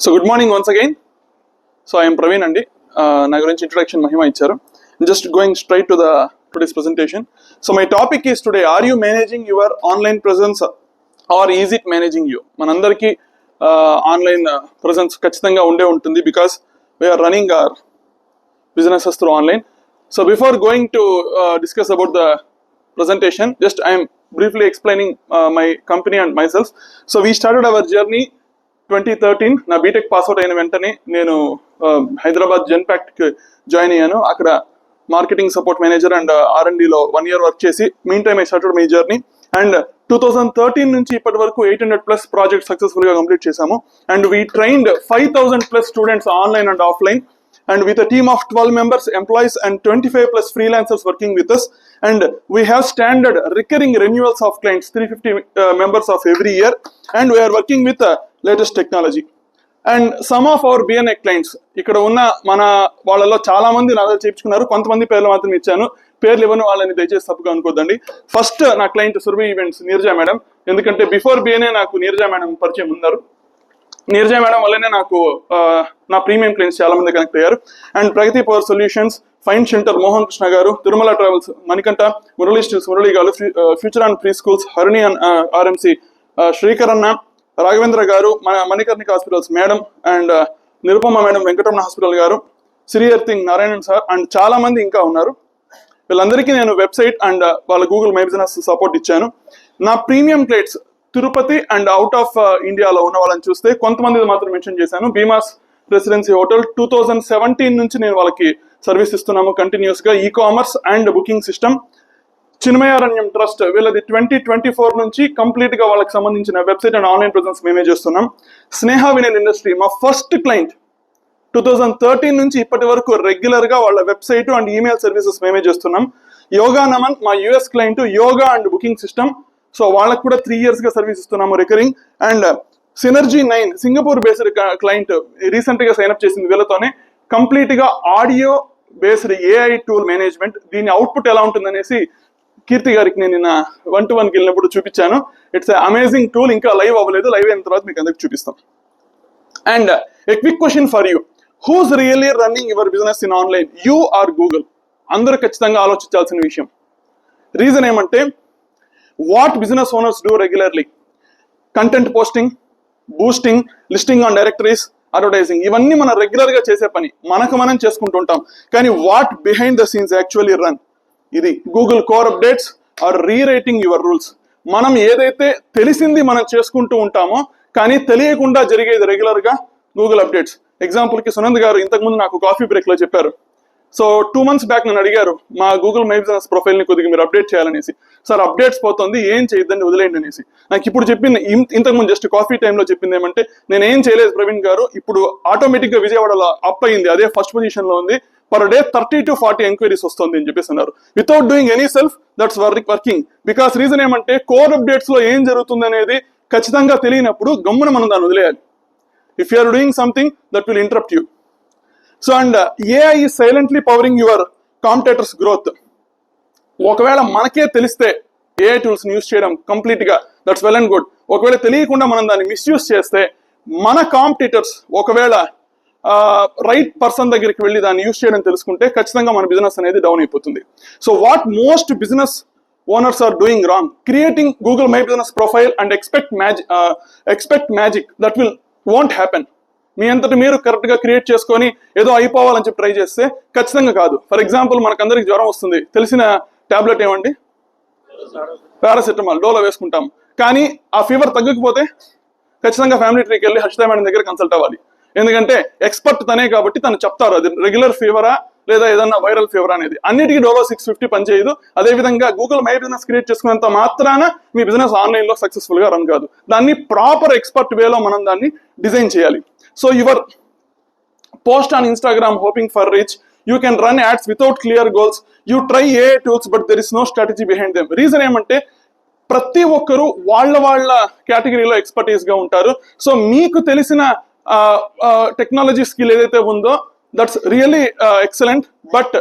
So good morning once again. So I am Praveen Andi. నా గురించి introduction మహిమ ఇచ్చారు. Just going straight to the today's presentation. So my topic is today, are you managing your online presence or is it managing you? మనందరికీ online presence ఖచ్చితంగా ఉండే ఉంటుంది because we are running our businesses through online. So before going to discuss about the presentation, just I am briefly explaining my company and myself. So we started our journey 2013. నా BTech pass out అయిన వెంటనే నేను Hyderabad జెన్పాక్ట్కి join అయ్యాను. అక్కడ marketing support manager and R&Dలో 1 year work చేసి meantime I started my journey. And 2013 నుంచి ఇప్పటి వరకు 800+ ప్రాజెక్ట్ సక్సెస్ఫుల్గా కంప్లీట్ చేశాము. And we trained 5,000+ students online and offline. And with a team of 12 members, employees and 25+ freelancers working with us. And we have standard recurring renewals of clients, 350 members of every year. And we are working with the latest technology. And some of our BNI clients, ఇక్కడ ఉన్న మన వాళ్ళలో చాలా మంది నా దగ్గర చేయించుకున్నారు. కొంతమంది పేర్లు మాత్రం ఇచ్చాను. పేర్లు ఇవ్వను వాళ్ళని దయచేసి తప్పుగా అనుకోద్దండి. ఫస్ట్ నా client Surabhi events Neeraja madam. ఎందుకంటే బిఫోర్ BNI నాకు నీరజా మేడం పరిచయం ఉన్నారు. నీరజా మేడం వల్లనే నాకు నా ప్రీమియం క్లయింట్స్ చాలా మంది కనెక్ట్ అయ్యారు. And Pragati power solutions, fine shelter Mohan Krishna garu, Tirumala travels Manikanta, Murali stills Murali garu, future and preschools Harini RMC Srikar అన్న, Raghavendra garu, Manikarnika hospitals madam, and Nirupama madam, Venkataramana hospital garu, Sri earthing Narayanan sir, and చాలా మంది ఇంకా ఉన్నారు. వీళ్ళందరికీ నేను వెబ్సైట్ అండ్ వాళ్ళ గూగుల్ మై బిజినెస్ సపోర్ట్ ఇచ్చాను. నా premium clients Tirupati and out of ఇండియాలో ఉన్న వాళ్ళని చూస్తే కొంతమంది మాత్రం మెన్షన్ చేశాను. భీమాస్ రెసిడెన్సీ హోటల్ 2017 నుంచి నేను వాళ్ళకి సర్వీస్ ఇస్తున్నాము కంటిన్యూస్ గా. E commerce and booking system. Chinmayaranyam trust వీళ్ళది 2024 నుంచి కంప్లీట్ గా వాళ్ళకి సంబంధించిన వెబ్సైట్ అండ్ ఆన్లైన్ ప్రెజెన్స్ మేమే చేస్తున్నాం. స్నేహ వినయ్ ఇండస్ట్రీ మా ఫస్ట్ క్లయింట్. 2013 నుంచి ఇప్పటి వరకు రెగ్యులర్ గా వాళ్ళ వెబ్సైట్ అండ్ ఈమెయిల్ సర్వీసెస్ మేమే చేస్తున్నాం. యోగా నమన్ మా US client, yoga and booking system. So వాళ్ళకు కూడా 3 years గా సర్వీస్ ఇస్తున్నాము recurring. And Synergy 9 Singapore based client recent గా సైన్అప్ చేసింది వీళ్ళతోనే. కంప్లీట్ గా audio based AI tool management. దీని అవుట్పుట్ ఎలా ఉంటుందనేసి కీర్తి గారికి నేను నిన్న 1-to-1కి వెళ్ళినప్పుడు చూపించాను. It's amazing tool. ఇంకా లైవ్ అవ్వలేదు, లైవ్ అయిన తర్వాత మీకు అందరికి చూపిస్తాం. And a quick question for you, who's really running your business in online, you are Google? అందరూ ఖచ్చితంగా ఆలోచించాల్సిన విషయం. రీజన్ ఏమంటే, what business owners do regularly? Content posting, boosting, listing on directories, advertising. ఇవన్నీ మనం రెగ్యులర్ గా చేసే పని, మనకు మనం చేసుకుంటూ ఉంటాం. కానీ what behind the scenes actually run, ఇది Google core updates are rewriting your rules. మనం ఏదైతే తెలిసింది మనం చేసుకుంటూ ఉంటామో కానీ తెలియకుండా జరిగేది రెగ్యులర్ గా గూగుల్ అప్డేట్స్. ఎగ్జాంపుల్ కి సునంద్ గారు ఇంతకుముందు నాకు కాఫీ బ్రేక్ లో చెప్పారు. సో 2 months బ్యాక్ నన్ను అడిగారు మా గూగుల్ మై బిజినెస్ ప్రొఫైల్ ని కొద్దిగా మీరు అప్డేట్ చేయాలనేసి. సార్ అప్డేట్స్ పోతుంది, ఏం చేయొద్దని వదిలేయండి అనేసి. నాకు ఇప్పుడు చెప్పింది, ఇంతకుముందు జస్ట్ కాఫీ టైంలో చెప్పింది ఏమంటే, నేను ఏం చేయలేదు ప్రవీణ్ గారు, ఇప్పుడు ఆటోమేటిక్ గా విజయవాడలో అప్ అయింది, అదే ఫస్ట్ పొజిషన్ లో ఉంది, పర్ డే 30 to 40 ఎంక్వైరీస్ వస్తుంది అని చెప్పేసి అన్నారు. Without doing any self, that's working. Because reason ఏమంటే, కోర్ అప్డేట్స్ లో ఏం జరుగుతుంది అనేది ఖచ్చితంగా తెలియనప్పుడు గమ్మున మనం దాన్ని వదిలేయాలి. If you are doing something that will interrupt you. So and AI is silently powering your competitors' growth. ఒకవేళ మనకే తెలిస్తే AI టూల్స్ యూస్ చేయడం కంప్లీట్ గా, దట్స్ వెల్ అండ్ గుడ్. ఒకవేళ తెలియకుండా మనం దాన్ని మిస్యూజ్ చేస్తే, మన కాంపిటీటర్స్ ఒకవేళ రైట్ పర్సన్ దగ్గరికి వెళ్ళి దాన్ని యూస్ చేయడం తెలుసుకుంటే ఖచ్చితంగా మన బిజినెస్ అనేది డౌన్ అయిపోతుంది. So what most business owners are doing wrong, creating Google my business profile and expect magic that will won't happen. మీ అంతటి మీరు కరెక్ట్ గా క్రియేట్ చేసుకొని ఏదో అయిపోవాలని చెప్పి ట్రై చేస్తే ఖచ్చితంగా కాదు. ఫర్ ఎగ్జాంపుల్ మనకందరికి జ్వరం వస్తుంది, తెలిసిన టాబ్లెట్ ఏమండి, పారాసెటమాల్, డోలో వేసుకుంటాం. కానీ ఆ ఫీవర్ తగ్గకపోతే ఖచ్చితంగా ఫ్యామిలీ ట్రీకి వెళ్ళి హర్షిత మేడం దగ్గర కన్సల్ట్ అవ్వాలి. ఎందుకంటే ఎక్స్పర్ట్ తనే కాబట్టి తను చెప్తారు అది రెగ్యులర్ ఫీవరా లేదా ఏదన్నా వైరల్ ఫీవర్ అనేది. అన్నిటికీ డోలో 650 పనిచేయదు. అదేవిధంగా గూగుల్ మై బిజినెస్ క్రియేట్ చేసుకున్నంత మాత్రాన మీ బిజినెస్ ఆన్లైన్ లో సక్సెస్ఫుల్ గా రన్ కాదు. దాన్ని ప్రాపర్ ఎక్స్పర్ట్ వేలో మనం దాన్ని డిజైన్ చేయాలి. So your post on Instagram hoping for reach, you can run ads without clear goals, you try AI tools but there is no strategy behind them. Reason ఏమంటే, ప్రతి ఒక్కరు వాళ్ళ కేటగిరీలో ఎక్స్పర్టీస్ గా ఉంటారు. సో మీకు తెలిసిన టెక్నాలజీ స్కిల్ ఏదైతే ఉందో that's really excellent. But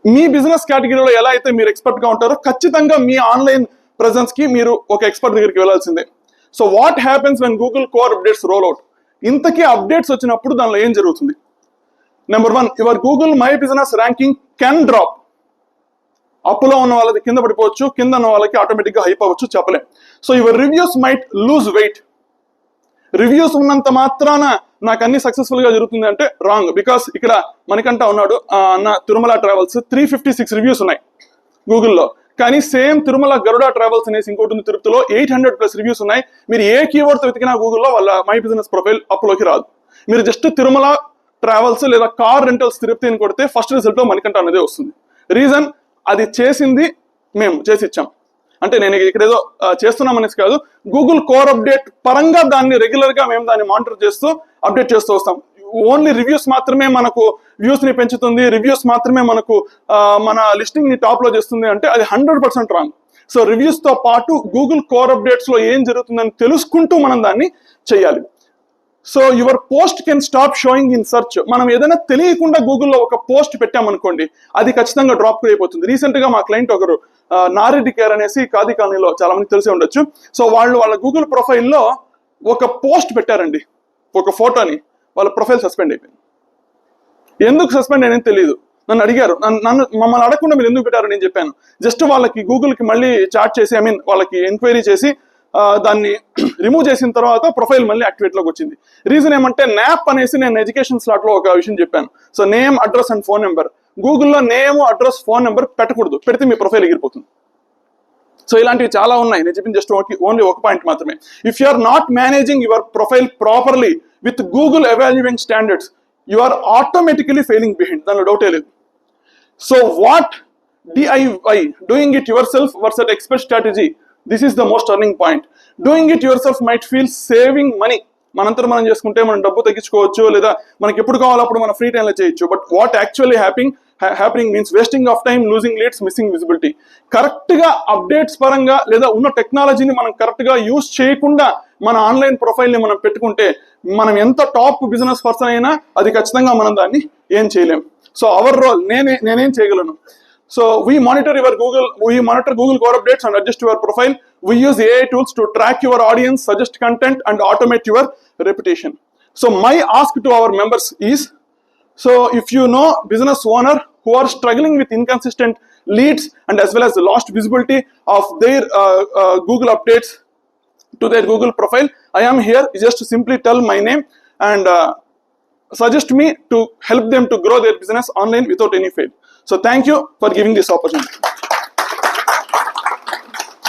me business కేటగిరీలో ఎలా అయితే మీరు ఎక్స్పర్ట్ గా ఉంటారో ఖచ్చితంగా మీ ఆన్లైన్ ప్రెజెన్స్ కి మీరు ఒక ఎక్స్పర్ట్ దగ్గరికి వెళ్ళాల్సిందే. So what happens when Google core updates roll out? ఇంతకీ అప్డేట్స్ వచ్చినప్పుడు దానిలో ఏం జరుగుతుంది? Number 1, your Google my business ranking can drop. అప్పులో ఉన్న వాళ్ళది కింద పడిపోవచ్చు, కింద ఉన్న వాళ్ళకి ఆటోమేటిక్గా హైప్ అవ్వచ్చు, చెప్పలేం. So your reviews might lose weight. Reviews ఉన్నంత మాత్రాన నాకు అన్ని సక్సెస్ఫుల్ గా జరుగుతుంది అంటే రాంగ్. బికాస్ ఇక్కడ మనకంటా ఉన్నాడు అన్న తిరుమల ట్రావెల్స్ 356 రివ్యూస్ ఉన్నాయి గూగుల్లో. కానీ సేమ్ తిరుమల గరుడ ట్రావెల్స్ అనేసి ఇంకోటి ఉంది తిరుపతిలో, 800+ రివ్యూస్ ఉన్నాయి. మీరు ఏ కీవర్డ్తో వెతికినా గూగుల్లో వాళ్ళ మై బిజినెస్ ప్రొఫైల్ అప్లోకి రాదు. మీరు జస్ట్ తిరుమల ట్రావెల్స్ లేదా కార్ రెంటల్స్ తిరుపతి అని కొడితే ఫస్ట్ రిజల్ట్ మనకంట అనేది వస్తుంది. రీజన్, అది చేసింది మేము చేసి ఇచ్చాం. అంటే నేను ఇక్కడ ఏదో చేస్తున్నాం అనేసి కాదు, గూగుల్ కోర్ అప్డేట్ పరంగా దాన్ని రెగ్యులర్ గా మేము దాన్ని మానిటర్ చేస్తూ అప్డేట్ చేస్తూ వస్తాం. ఓన్లీ రివ్యూస్ మాత్రమే మనకు వ్యూస్ ని పెంచుతుంది, రివ్యూస్ మాత్రమే మనకు మన లిస్టింగ్ ని టాప్ లో చేస్తుంది అంటే అది 100% రాంగ్. సో రివ్యూస్ తో పాటు గూగుల్ కోర్ అప్డేట్స్ లో ఏం జరుగుతుందని తెలుసుకుంటూ మనం దాన్ని చేయాలి. So your post can stop sowing in search. మనం ఏదైనా తెలియకుండా గూగుల్లో ఒక పోస్ట్ పెట్టామనుకోండి, అది ఖచ్చితంగా డ్రాప్ అయిపోతుంది. రీసెంట్ గా మా క్లయింట్ ఒకరు నారెడ్డి కేర్ అనేసి కాది కాలనీలో చాలా మంది తెలిసే ఉండొచ్చు. సో వాళ్ళ గూగుల్ ప్రొఫైల్లో ఒక పోస్ట్ పెట్టారండి, ఒక ఫోటోని. వాళ్ళ ప్రొఫైల్ సస్పెండ్ అయిపోయింది. ఎందుకు సస్పెండ్ అనేది తెలియదు. నన్ను అడిగారు, మమ్మల్ని అడగకుండా మీరు ఎందుకు పెట్టారు నేను చెప్పాను. జస్ట్ వాళ్ళకి గూగుల్కి మళ్ళీ చాట్ చేసి వాళ్ళకి ఎంక్వైరీ చేసి దాన్ని రిమూవ్ చేసిన తర్వాత ప్రొఫైల్ మళ్ళీ యాక్టివేట్లోకి వచ్చింది. రీజన్ ఏమంటే నాప్ అనేసి నేను ఎడ్యుకేషన్ స్లాట్లో ఒక విషయం చెప్పాను. So name, address and phone number. గూగుల్లో నేమ్, అడ్రస్, ఫోన్ నెంబర్ పెట్టకూడదు, పెడితే మీ ప్రొఫైల్ ఎగిరిపోతుంది. సో ఇలాంటివి చాలా ఉన్నాయి. నేను చెప్పిన జస్ట్ ఓన్లీ ఒక పాయింట్ మాత్రమే. If you are not managing your profile properly with Google evaluating standards, you are automatically failing behind, దానిలో డౌటే లేదు. So what DIY, doing it yourself versus expert strategy, this is the most turning point. Doing it yourself might feel saving money. మనంతరం మనం చేసుకుంటే మనం డబ్బు తగ్గించుకోవచ్చు, లేదా మనకి ఎప్పుడు కావాలో అప్పుడు మన ఫ్రీ టైంలో చేయొచ్చు. But what actually happening means wasting of time, losing leads, missing visibility. Correct గా అప్డేట్స్ పరంగా లేదా ఉన్న టెక్నాలజీని మనం కరెక్ట్ గా యూజ్ చేయకుండా మన ఆన్లైన్ ప్రొఫైల్ ని మనం పెట్టుకుంటే మనం ఎంత టాప్ బిజినెస్ పర్సన్ అయినా అది ఖచ్చితంగా మనం దాన్ని ఏం చేయలేం. సో అవర్ రోల్, నేనేం చేయగలను. So we monitor Google core updates and adjust your profile. We use AI tools to track your audience, suggest content and automate your reputation. So my ask to our members is, so if you know business owner who are struggling with inconsistent leads and as well as the lost visibility of their Google updates to their Google profile, I am here. Just simply tell my name and suggest me to help them to grow their business online without any fail. So thank you for giving this opportunity.